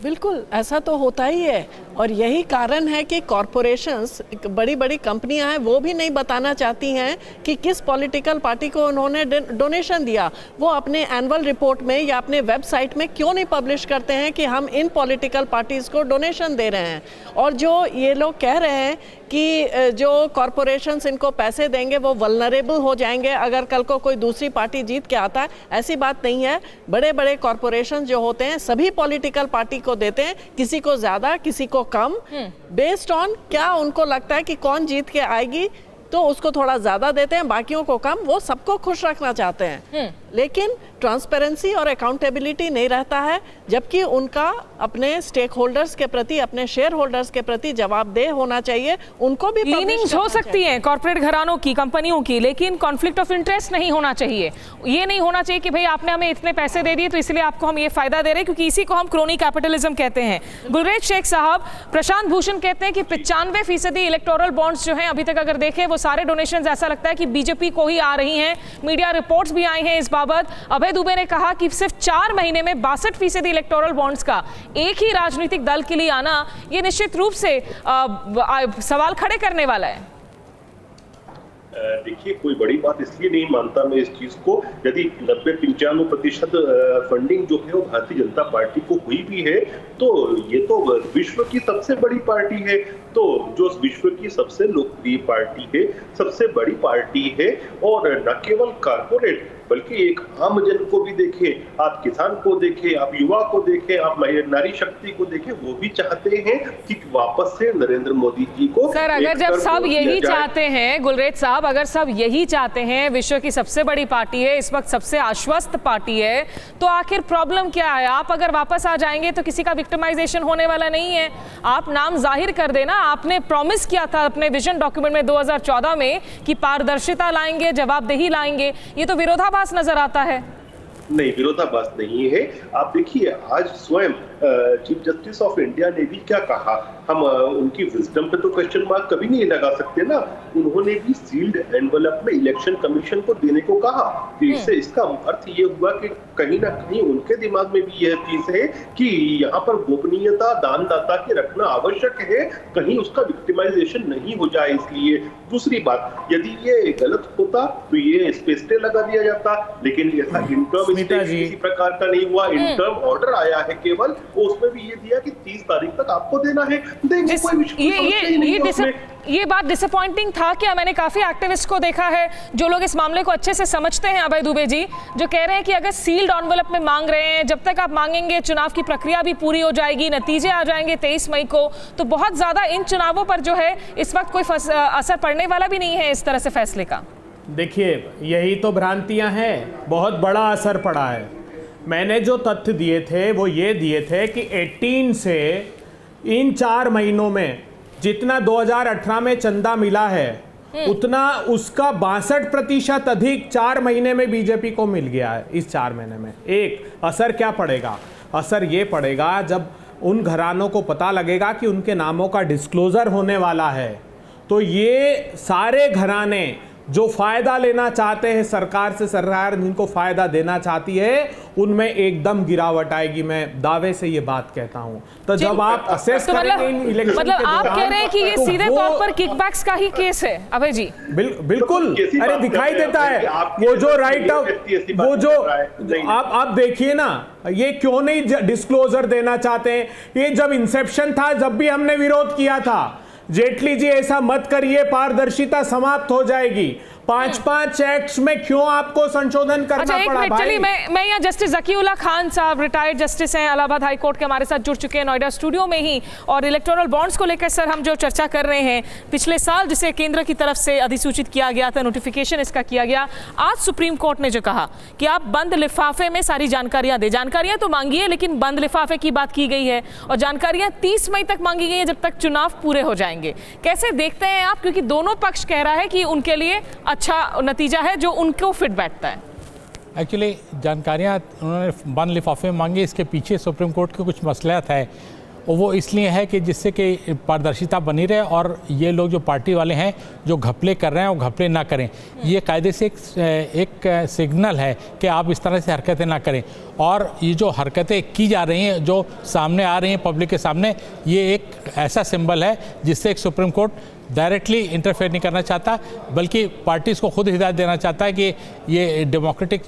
बिल्कुल ऐसा तो होता ही है, और यही कारण है कि कॉरपोरेशंस, बड़ी बड़ी कंपनियां हैं, वो भी नहीं बताना चाहती हैं कि किस पॉलिटिकल पार्टी को उन्होंने डोनेशन दिया। वो अपने एनुअल रिपोर्ट में या अपने वेबसाइट में क्यों नहीं पब्लिश करते हैं कि हम इन पॉलिटिकल पार्टीज़ को डोनेशन दे रहे हैं। और जो ये लोग कह रहे हैं कि जो कॉरपोरेशंस इनको पैसे देंगे वो वल्नरेबल हो जाएंगे अगर कल को कोई दूसरी पार्टी जीत के आता है, ऐसी बात नहीं है। बड़े बड़े कॉरपोरेशंस जो होते हैं सभी पॉलिटिकल पार्टी को देते हैं, किसी को ज़्यादा किसी को कम, बेस्ड ऑन क्या उनको लगता है कि कौन जीत के आएगी तो उसको थोड़ा ज़्यादा देते हैं, बाकियों को कम। वो सबको खुश रखना चाहते हैं, लेकिन ट्रांसपेरेंसी और अकाउंटेबिलिटी नहीं रहता है, जबकि उनका अपने स्टेक होल्डर्स के प्रति, अपने शेयर होल्डर्स के प्रति जवाबदेह होना चाहिए। उनको भी लीनिंग्स हो सकती हैं कॉर्पोरेट घरानों की, कंपनियों की, लेकिन कॉन्फ्लिक्ट ऑफ इंटरेस्ट नहीं होना चाहिए। ये नहीं होना चाहिए कि भाई आपने हमें इतने पैसे दे दिए तो इसलिए आपको हम ये फायदा दे रहे हैं, क्योंकि इसी को हम क्रोनी कैपिटलिज्म कहते हैं। गुलरेज शेख साहब, प्रशांत भूषण कहते हैं कि 95% इलेक्टोरल बॉन्ड्स जो हैं अभी तक अगर देखें वो सारे डोनेशंस ऐसा लगता है कि बीजेपी को ही आ रही हैं। मीडिया रिपोर्ट्स भी आई हैं इस बाबत। अभय दुबे ने कहा कि सिर्फ 4 महीने में 62% इलेक्टोरल बॉन्ड्स का एक ही राजनीतिक दल के लिए आना, ये निश्चित रूप से सवाल खड़े करने वाला है। बिल्कुल ऐसा तो होता ही है, और यही कारण है कि कॉरपोरेशंस, बड़ी बड़ी कंपनियां हैं, वो भी नहीं बताना चाहती हैं कि किस पॉलिटिकल पार्टी को उन्होंने डोनेशन दिया। वो अपने एनुअल रिपोर्ट में या अपने वेबसाइट में क्यों नहीं पब्लिश करते हैं कि हम इन पॉलिटिकल पार्टीज को डोनेशन दे रहे हैं। और जो ये लोग कह रहे हैं कि देखिए, कोई बड़ी बात इसलिए नहीं मानता मैं इस चीज को, यदि 90-95% फंडिंग जो है वो भारतीय जनता पार्टी को हुई भी है, तो ये तो विश्व की सबसे बड़ी पार्टी है। तो जो विश्व की सबसे लोकप्रिय पार्टी है, सबसे बड़ी पार्टी है, और न केवल कारपोरेट बल्कि एक आम जन को भी देखें, आप किसान को देखें, आप युवा को देखें, आप नारी शक्ति को देखें, वो भी चाहते हैं कि वापस से नरेंद्र मोदी जी को। सर, अगर जब सब यही चाहते हैं, गुलरेज साहब, अगर सब यही चाहते हैं, विश्व की सबसे बड़ी पार्टी है, इस वक्त सबसे आश्वस्त पार्टी है, तो आखिर प्रॉब्लम क्या है? आप अगर वापस आ जाएंगे तो किसी का विक्टिमाइजेशन होने वाला नहीं है। आप नाम जाहिर कर देना, आपने प्रॉमिस किया था अपने विजन डॉक्यूमेंट में 2014 में कि पारदर्शिता लाएंगे, जवाबदेही लाएंगे, ये तो विरोधाभास नजर आता है। नहीं, विरोधाभास नहीं है। आप देखिए, आज स्वयं चीफ जस्टिस ऑफ इंडिया ने भी क्या कहा, हम उनकी विजडम पे तो क्वेश्चन मार्क कभी नहीं लगा सकते ना। उन्होंने भी सील्ड एनवलप में इलेक्शन कमीशन को देने को कहा। तो इससे इसका अर्थ ये हुआ कि कहीं ना कहीं उनके दिमाग में भी यह चीज है कि यहाँ पर गोपनीयता दानदाता की रखना आवश्यक है, कहीं उसका विक्टिमाइजेशन नहीं हो जाए। इसलिए दूसरी बात, यदि ये गलत होता तो ये स्पेस स्टे लगा दिया जाता, लेकिन ऐसा इंटर्म स्टे किसी प्रकार का नहीं हुआ। इंटर्म ऑर्डर आया है केवल, उसमें भी ये दिया कि 30 तारीख तक आपको देना है, देंगे, कोई ये बात डिसअपॉइंटिंग था क्या? मैंने काफी एक्टिविस्ट को देखा है जो लोग इस मामले को अच्छे से समझते हैं, अभय दुबे जी, जो कह रहे हैं कि अगर सील्ड एनवलप में मांग रहे हैं, जब तक आप मांगेंगे चुनाव की प्रक्रिया भी पूरी हो जाएगी, नतीजे आ जाएंगे 23 मई को, तो बहुत ज्यादा इन चुनावों पर जो है इस वक्त कोई असर पड़ने वाला भी नहीं है इस तरह से फैसले का। देखिए, यही तो भ्रांतियां हैं, बहुत बड़ा असर पड़ा है। मैंने जो तथ्य दिए थे वो ये दिए थे कि 18 से इन 4 महीनों में जितना 2018 में चंदा मिला है, उतना उसका 62% अधिक 4 महीने में बीजेपी को मिल गया है। इस 4 महीने में एक असर क्या पड़ेगा? असर ये पड़ेगा जब उन घरानों को पता लगेगा कि उनके नामों का डिस्क्लोजर होने वाला है, तो ये सारे घराने जो फायदा लेना चाहते हैं सरकार से, सरकार जिनको फायदा देना चाहती है, उनमें एकदम गिरावट आएगी। मैं दावे से ये बात कहता हूं। तो जब आप असेस करेंगे इन इलेक्शन मतलब के आप कह रहे हैं कि ये तो सीधे तौर पर किकबैक्स का ही केस है, अभय जी? बिल्कुल। अरे दिखाई देता है वो जो राइट ऑफ, वो जो आप देखिए ना, ये क्यों नहीं डिस्क्लोजर देना चाहते हैं? ये जब इंसेप्शन था, जब भी हमने विरोध किया था, जेटली जी ऐसा मत करिए, पारदर्शिता समाप्त हो जाएगी। 5-5 एक्ट्स में क्यों आपको संशोधन करना पड़ा भाई? चलिए, मैं यहाँ जस्टिस ज़कीउल्लाह खान साहब, रिटायर्ड जस्टिस हैं, इलाहाबाद हाई कोर्ट के, हमारे साथ जुड़ चुके हैं नोएडा स्टूडियो में ही। और इलेक्टोरल बॉन्ड्स को लेकर सर हम जो चर्चा कर रहे हैं, पिछले साल जिसे केंद्र की तरफ से अधिसूचित किया गया था, नोटिफिकेशन इसका किया गया, आज सुप्रीम कोर्ट ने जो कहा कि आप बंद लिफाफे में सारी जानकारियां दें। जानकारियां तो मांगी है, लेकिन बंद लिफाफे की बात की गई है, और जानकारियां 30 मई तक मांगी गई है, जब तक चुनाव पूरे हो जाएंगे। कैसे देखते हैं आप? क्योंकि दोनों पक्ष कह रहा है कि उनके लिए अच्छा नतीजा है जो उनको फिट बैठता है। एक्चुअली जानकारियाँ उन्होंने बंद लिफाफे में मांगी, इसके पीछे सुप्रीम कोर्ट के कुछ मसलियात है, और वो इसलिए है कि जिससे कि पारदर्शिता बनी रहे और ये लोग जो पार्टी वाले हैं जो घपले कर रहे हैं वो घपले ना करें। ये कायदे से एक सिग्नल है कि आप इस तरह से हरकतें ना करें। और ये जो हरकतें की जा रही हैं, जो सामने आ रही हैं पब्लिक के सामने, ये एक ऐसा सिंबल है जिससे एक सुप्रीम कोर्ट डायरेक्टली इंटरफेयर नहीं करना चाहता, बल्कि पार्टीज़ को खुद हिदायत देना चाहता है कि ये डेमोक्रेटिक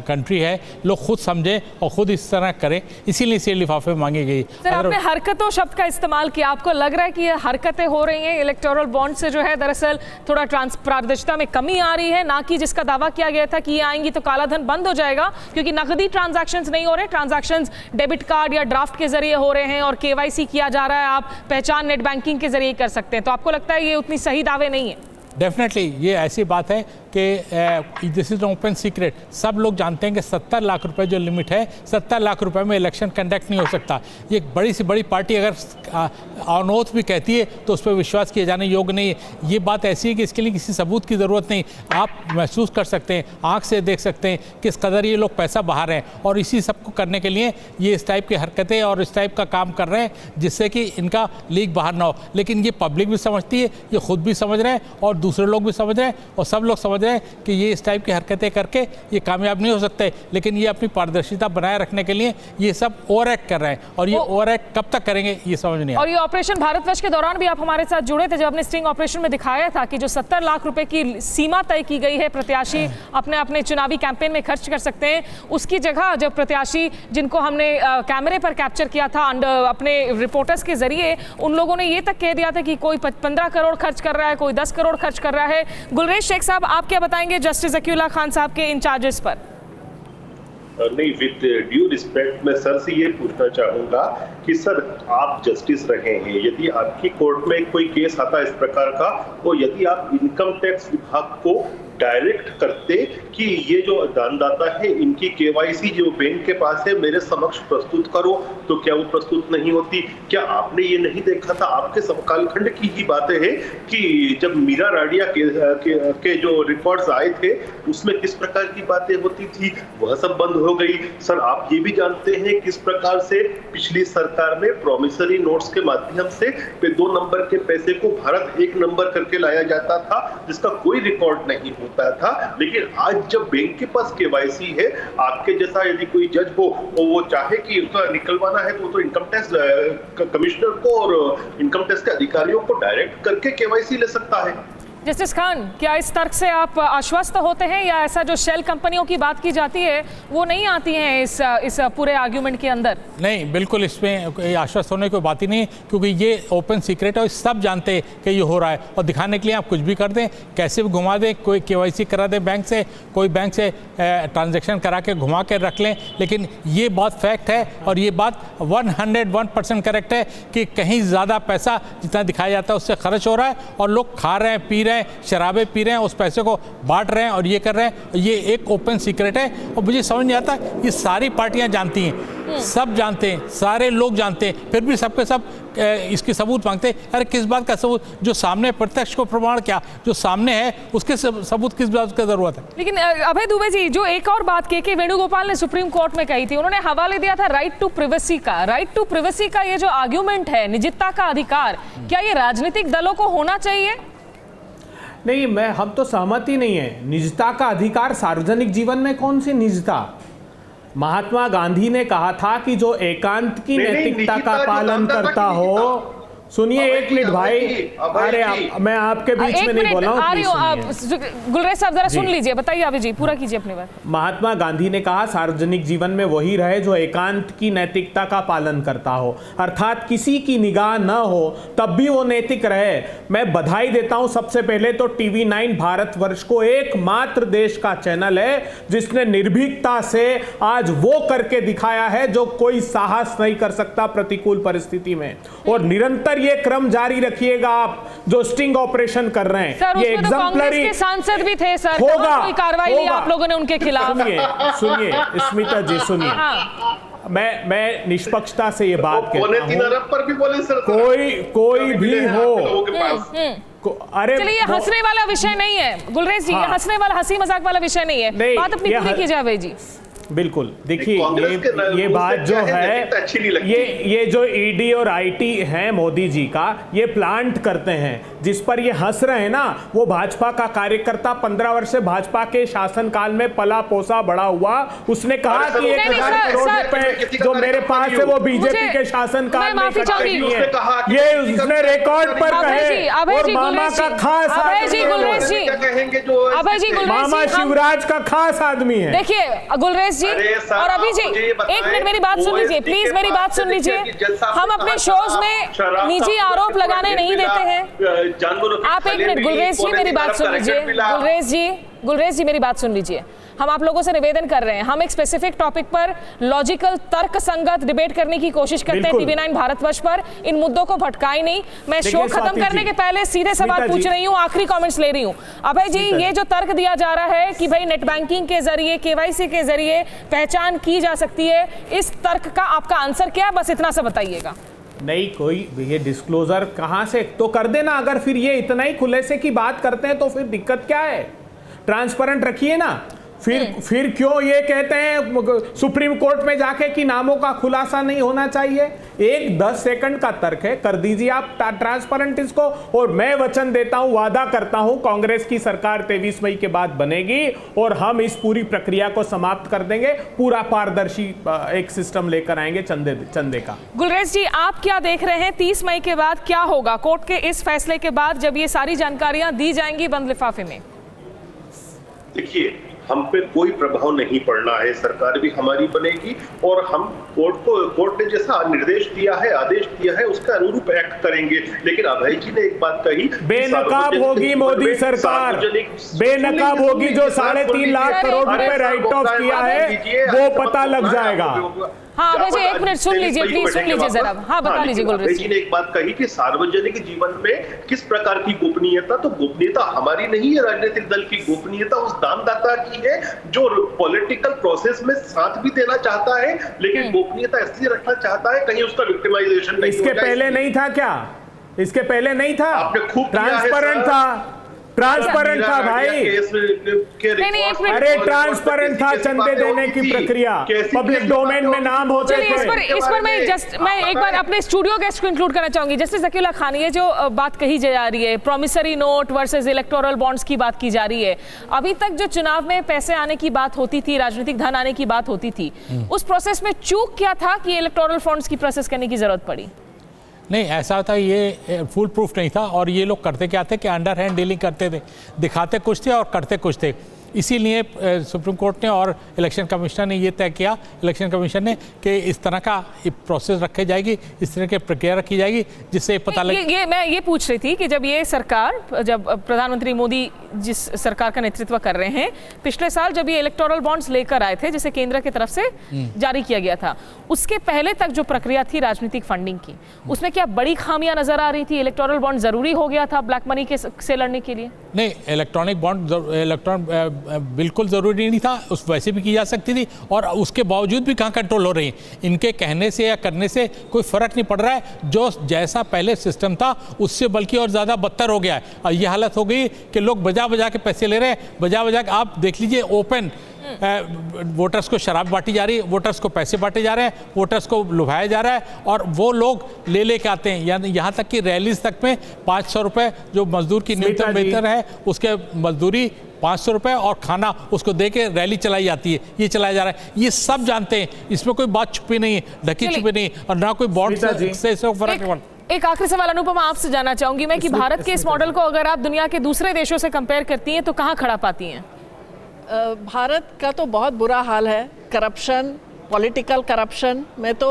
कंट्री है, लोग खुद समझें और खुद इस तरह करें, इसीलिए इसे लिफाफे में मांगी गई। सर, आपने हरकतों शब्द का इस्तेमाल किया, आपको लग रहा है कि ये हरकतें हो रही हैं इलेक्टोरल बॉन्ड से जो है दरअसल थोड़ा पारदर्शिता में कमी आ रही है, ना कि जिसका दावा किया गया था कि ये आएंगी तो काला धन बंद हो जाएगा, क्योंकि नकदी ट्रांजैक्शंस नहीं हो रहे, ट्रांजैक्शंस डेबिट कार्ड या ड्राफ्ट के जरिए हो रहे हैं और KYC किया जा रहा है, आप पहचान नेट बैंकिंग के जरिए कर सकते हैं। तो आपको लगता है ये उतनी सही दावे नहीं है? डेफिनेटली ये ऐसी बात है कि दिस इज ओपन सीक्रेट। सब लोग जानते हैं कि 70 लाख रुपए जो लिमिट है, 70 लाख रुपए में इलेक्शन कंडक्ट नहीं हो सकता। ये एक बड़ी सी बड़ी पार्टी अगर ऑन ओथ भी कहती है तो उस पर विश्वास किए जाने योग्य नहीं है। ये बात ऐसी है कि इसके लिए किसी सबूत की ज़रूरत नहीं, आप महसूस कर सकते हैं, आँख से देख सकते हैं किस कदर ये लोग पैसा बहा रहे हैं, और इसी सबको करने के लिए ये इस टाइप की हरकतें और इस टाइप का काम कर रहे हैं जिससे कि इनका लीक बाहर ना हो। लेकिन ये पब्लिक भी समझती है, ये खुद भी समझ रहे हैं और दूसरे लोग भी समझ रहे हैं, और सब लोग समझ रहे हैं रहे हैं कि ये इस टाइप की हरकतें करके ये कामयाब नहीं हो सकते, लेकिन ये अपनी पारदर्शिता बनाए रखने के लिए ये सब ओवर एक्ट कर रहे हैं, और ये ओवर एक्ट कब तक करेंगे ये समझ नहीं आ रहा। और ये ऑपरेशन भारतवर्ष के दौरान भी आप हमारे साथ जुड़े थे, जब हमने स्टिंग ऑपरेशन में दिखाया था कि जो 70 लाख रुपए की सीमा तय की गई है प्रत्याशी अपने अपने चुनावी कैंपेन में खर्च कर सकते हैं, उसकी जगह जब प्रत्याशी जिनको हमने कैमरे पर कैप्चर किया था अपने रिपोर्टर्स के जरिए, उन लोगों ने ये तक कह दिया था कि कोई 15 करोड़ खर्च कर रहा है, कोई 10 करोड़ खर्च कर रहा है। गुलरेज शेख साहब, आप क्या बताएंगे जस्टिस ज़कीउल्लाह खान साहब के इन चार्जेस पर? नहीं, विद ड्यू रिस्पेक्ट मैं सर से ये पूछना चाहूंगा कि सर आप जस्टिस रहे हैं, यदि आपकी कोर्ट में कोई केस आता है इस प्रकार का, तो यदि आप इनकम टैक्स विभाग को डायरेक्ट करते कि ये जो दानदाता है इनकी केवाईसी जो बैंक के पास है मेरे समक्ष प्रस्तुत करो, तो क्या वो प्रस्तुत नहीं होती? क्या आपने ये नहीं देखा था? आपके कालखंड की ही बातें हैं कि जब मीरा राडिया के जो रिकॉर्ड्स आए थे उसमें किस प्रकार की बातें होती थी, वह सब बंद हो गई। सर आप ये भी जानते हैं किस प्रकार से पिछली सरकार में प्रॉमिसरी नोट्स के माध्यम से 2 नंबर के पैसे को भारत 1 नंबर करके लाया जाता था, जिसका कोई रिकॉर्ड नहीं होता था। लेकिन आज जब बैंक के पास केवाईसी है, आपके जैसा यदि कोई जज हो और वो चाहे कि उसका निकलवाना है तो इनकम टैक्स कमिश्नर को और इनकम टैक्स के अधिकारियों को डायरेक्ट करके केवाईसी ले सकता है। जस्टिस खान, क्या इस तर्क से आप आश्वस्त होते हैं, या ऐसा जो शेल कंपनियों की बात की जाती है वो नहीं आती हैं इस पूरे आर्ग्यूमेंट के अंदर? नहीं, बिल्कुल इसमें आश्वस्त होने की कोई बात ही नहीं है, क्योंकि ये ओपन सीक्रेट है और सब जानते हैं कि ये हो रहा है। और दिखाने के लिए आप कुछ भी कर दें, कैसे भी घुमा दें, कोई केवाईसी करा दें बैंक से, कोई बैंक से ट्रांजैक्शन करा के घुमा के रख लें, लेकिन ये बात फैक्ट है और ये बात 101% करेक्ट है कि कहीं ज़्यादा पैसा जितना दिखाया जाता है उससे खर्च हो रहा है और लोग खा रहे हैं, पी रहे हैं, शराबे पी रहे हैं, उस पैसे को बांट रहे हैं और ये कर रहे हैं। ये एक ओपन सीक्रेट है और मुझे समझ नहीं आता, ये सारी पार्टियां जानती हैं, सब जानते हैं, सारे लोग जानते हैं, फिर भी सबके सब इसकी सबूत मांगते हैं। अरे किस बात का सबूत? जो सामने प्रत्यक्ष को प्रमाण, क्या जो सामने है उसके सबूत किस बात की जरूरत है? लेकिन अभय दुबे जी, जो एक और बात के वेणुगोपाल ने सुप्रीम कोर्ट में कही थी, उन्होंने हवाले दिया था राइट टू प्रिवेसी का। राइट टू प्रिवेसी का ये जो आर्ग्यूमेंट है, निजता का अधिकार, क्या ये राजनीतिक दलों को होना चाहिए? नहीं, हम तो सहमत ही नहीं है। निजता का अधिकार, सार्वजनिक जीवन में कौन सी निजता? महात्मा गांधी ने कहा था कि जो एकांत की नैतिकता का पालन करता हो। सुनिए एक मिनट भाई, अरे मैं आपके बीच में नहीं बोला हूँ। गुलरेज साहब जरा सुन लीजिए, बताइए अभी जी, पूरा कीजिए अपनी बात। महात्मा गांधी ने कहा सार्वजनिक जीवन में वही रहे जो एकांत की नैतिकता का पालन करता हो, अर्थात किसी की निगाह न हो तब भी वो नैतिक रहे। मैं बधाई देता हूं सबसे पहले तो TV9 भारतवर्ष को एकमात्र देश का चैनल है जिसने निर्भीकता से आज वो करके दिखाया है जो कोई साहस नहीं कर सकता प्रतिकूल परिस्थिति में। और निरंतर ये क्रम जारी रखिएगा आप जो स्टिंग ऑपरेशन कर रहे हैं। सर, ये एग्जाम्पलरी के सांसद भी थे सर, होगा, कोई कार्रवाई ली आप लोगों ने उनके खिलाफ? सुनिए स्मिता जी, सुनिए, मैं निष्पक्षता से ये बात कहता हूं, पर भी बोले सर, कोई भी हो, अरे चलिए, ये हंसने वाला विषय नहीं है गुलरेज जी, ये हंसने वाला, हंसी मजाक वाला विषय नहीं है। बात अपनी पूरी की जाए भाई जी। बिल्कुल, देखिए ये बात जो है, ये जो ईडी और आईटी है मोदी जी का, ये प्लांट करते हैं। जिस पर ये हंस रहे हैं ना, वो भाजपा का कार्यकर्ता 15 वर्ष से भाजपा के शासनकाल में पला पोसा बड़ा हुआ। उसने कहा कि 1000 करोड़ रुपए जो मेरे पास है वो बीजेपी के शासनकाल में इकट्ठे किए हैं। ये उसने रिकॉर्ड पर कहे, और मामा का खास मामा शिवराज का खास आदमी है। देखिए गुलरेज जी और अभी जी, एक मिनट मेरी बात सुन लीजिए, प्लीज मेरी बात सुन लीजिए। हम अपने शोज में निजी आरोप लगाने नहीं देते हैं। आप एक मिनट गुलरेज जी मेरी बात सुन लीजिए। गुलरेज जी मेरी बात सुन लीजिए। हम आप लोगों से निवेदन कर रहे हैं, हम एक स्पेसिफिक टॉपिक पर लॉजिकल तर्क संगत डिबेट करने की कोशिश करते हैं TV9 भारतवर्ष पर। इन मुद्दों को भटकाए नहीं। मैं शो खत्म करने के पहले सीधे सवाल पूछ रही हूँ, आखिरी कमेंट्स ले रही हूँ। अभय जी, ये जो तर्क दिया जा रहा है कि भाई नेट बैंकिंग के जरिए, KYC के जरिए पहचान की जा सकती है, इस तर्क का आपका आंसर क्या है? बस इतना सा बताइएगा। नहीं, कोई ये डिस्क्लोजर कहाँ से तो कर देना। अगर फिर ये इतना ही खुलासे की बात करते हैं तो फिर दिक्कत क्या है? ट्रांसपेरेंट रखिए ना। फिर क्यों ये कहते हैं सुप्रीम कोर्ट में जाके कि नामों का खुलासा नहीं होना चाहिए? एक 10 सेकंड का तर्क है, कर दीजिए आप ट्रांसपेरेंट इसको। और मैं वचन देता हूं, वादा करता हूं, कांग्रेस की सरकार 23 मई के बाद बनेगी और हम इस पूरी प्रक्रिया को समाप्त कर देंगे, पूरा पारदर्शी एक सिस्टम लेकर आएंगे चंदे का। गुलरेज जी, आप क्या देख रहे हैं 30 मई के बाद क्या होगा कोर्ट के इस फैसले के बाद, जब ये सारी जानकारियां दी जाएंगी बंद लिफाफे में? देखिए, हम पे कोई प्रभाव नहीं पड़ना है, सरकार भी हमारी बनेगी और हम कोर्ट ने जैसा निर्देश दिया है, आदेश दिया है, उसके अनुरूप एक्ट करेंगे। लेकिन अभय जी ने एक बात कही, बेनकाब होगी मोदी सरकार, बेनकाब होगी। जो 3.5 लाख करोड़ रुपए राइट ऑफ किया है वो पता लग जाएगा। हाँ अभय जी, एक मिनट सुन लीजिए, प्लीज सुन लीजिए जरा। हाँ बता लीजिए गुलरेज जी ने एक बात कही कि सार्वजनिक जीवन में किस प्रकार की गोपनीयता, तो गोपनीयता हमारी नहीं है, राजनीतिक दल की गोपनीयता उस दानदाता की है जो पॉलिटिकल प्रोसेस में साथ भी देना चाहता है, लेकिन गोपनीयता इसलिए रखना चाहता है कहीं उसका विक्टिमाइजेशन नहीं। इसके पहले नहीं था क्या? इसके पहले नहीं था? आपने खूब ट्रांसपेरेंट था, ट्रांसपेरेंट था भाई। अरे ट्रांसपेरेंट था चंदे देने की प्रक्रिया, पब्लिक डोमेन में नाम होते थे। इस पर मैं एक बार अपने स्टूडियो गेस्ट को इंक्लूड करना चाहूंगी। जस्टिस ज़कीउल्लाह खान, ये जो बात कही जा रही है, promissory note versus electoral bonds की बात की जा रही है, अभी तक जो चुनाव में पैसे आने की बात होती थी, राजनीतिक धन आने की बात होती थी, उस प्रोसेस में चूक क्या था कि इलेक्टोरल फंड्स की प्रोसेस करने की जरूरत पड़ी? नहीं, ऐसा था, ये फुल प्रूफ नहीं था। और ये लोग करते क्या थे कि अंडर हैंड डीलिंग करते थे, दिखाते कुछ थे और करते कुछ थे। इसीलिए सुप्रीम कोर्ट ने और इलेक्शन कमिश्नर ने ये तय किया, इलेक्शन कमीशन ने, कि इस तरह का प्रोसेस रखी जाएगी, इस तरह की प्रक्रिया रखी जाएगी, जिससे पता लगे। मैं ये पूछ रही थी कि जब ये सरकार, जब प्रधानमंत्री मोदी जिस सरकार का नेतृत्व कर रहे हैं, पिछले साल जब ये इलेक्टोरल बॉन्ड्स लेकर आए थे, जिसे केंद्र की तरफ से जारी किया गया था, उसके पहले तक जो प्रक्रिया थी राजनीतिक फंडिंग की, उसमें क्या बड़ी खामियां नजर आ रही थी? इलेक्टोरल बॉन्ड जरूरी हो गया था ब्लैक मनी से लड़ने के लिए? नहीं, इलेक्ट्रॉनिक बॉन्ड बिल्कुल ज़रूरी नहीं था, उस वैसे भी की जा सकती थी, और उसके बावजूद भी कहाँ कंट्रोल हो रही है। इनके कहने से या करने से कोई फ़र्क नहीं पड़ रहा है। जो जैसा पहले सिस्टम था उससे बल्कि और ज़्यादा बदतर हो गया है। और ये हालत हो गई कि लोग बजा बजा के पैसे ले रहे हैं, बजा बजा के। आप देख लीजिए, ओपन वोटर्स को शराब बांटी जा रही है, वोटर्स को पैसे बांटे जा रहे हैं, वोटर्स को लुभाया जा रहा है, और वो लोग ले के आते हैं। यहाँ तक कि रैलीज तक में 500 रुपये जो मजदूर की न्यूनतम वेतन है, उसके मजदूरी 500 रुपये और खाना उसको दे के रैली चलाई जाती है, ये चलाया जा रहा है। ये सब जानते हैं, इसमें कोई बात छुपी नहीं है, ढकी छुपी नहीं, और ना कोई बॉन्ड से फर्क नहीं पड़ता। एक आखिरी सवाल अनुपमा आपसे जानना चाहूंगी मैं कि भारत के इस मॉडल को अगर आप दुनिया के दूसरे देशों से कंपेयर करती हैं तो कहाँ खड़ा पाती हैं? भारत का तो बहुत बुरा हाल है, करप्शन, पॉलिटिकल करप्शन में तो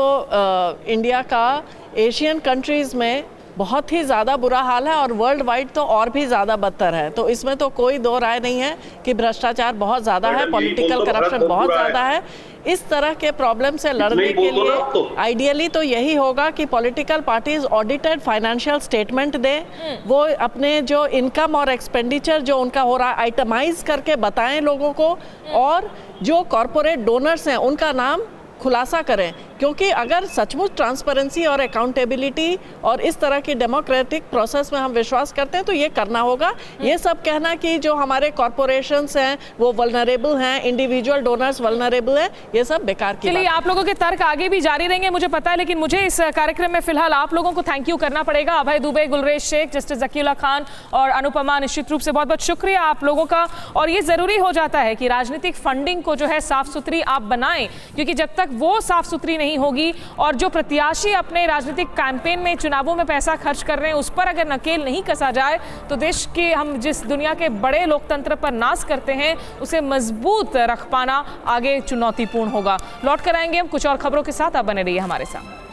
इंडिया का एशियन कंट्रीज़ में बहुत ही ज़्यादा बुरा हाल है, और वर्ल्ड वाइड तो और भी ज़्यादा बदतर है। तो इसमें तो कोई दो राय नहीं है कि भ्रष्टाचार बहुत ज़्यादा है, पॉलिटिकल करप्शन बहुत ज़्यादा है। इस तरह के प्रॉब्लम से लड़ने के लिए आइडियली तो यही होगा कि political parties audited financial statement दें, वो अपने जो इनकम और एक्सपेंडिचर जो उनका हो रहा है आइटमाइज करके बताएं लोगों को, और जो कॉरपोरेट डोनर्स हैं उनका नाम खुलासा करें। क्योंकि अगर सचमुच ट्रांसपेरेंसी और अकाउंटेबिलिटी और इस तरह की डेमोक्रेटिक प्रोसेस में हम विश्वास करते हैं तो ये करना होगा। ये सब कहना कि जो हमारे कॉरपोरेशंस हैं वो वल्नरेबल हैं, इंडिविजुअल डोनर्स वल्नरेबल हैं, ये सब बेकार की बात है। चलिए, आप लोगों के तर्क आगे भी जारी रहेंगे मुझे पता है, लेकिन मुझे इस कार्यक्रम में फिलहाल आप लोगों को थैंक यू करना पड़ेगा। अभय दुबे, गुलरेज शेख, जस्टिस ज़कीउल्लाह खान और अनुपमा, निश्चित रूप से बहुत बहुत शुक्रिया आप लोगों का। और ये ज़रूरी हो जाता है कि राजनीतिक फंडिंग को जो है साफ सुथरी आप बनाएं, क्योंकि जब तक वो साफ सुथरी नहीं होगी और जो प्रत्याशी अपने राजनीतिक कैंपेन में, चुनावों में पैसा खर्च कर रहे हैं, उस पर अगर नकेल नहीं कसा जाए तो देश के, हम जिस दुनिया के बड़े लोकतंत्र पर नाज करते हैं, उसे मजबूत रख पाना आगे चुनौतीपूर्ण होगा। लौट कर आएंगे हम कुछ और खबरों के साथ, आप बने रहिए हमारे साथ।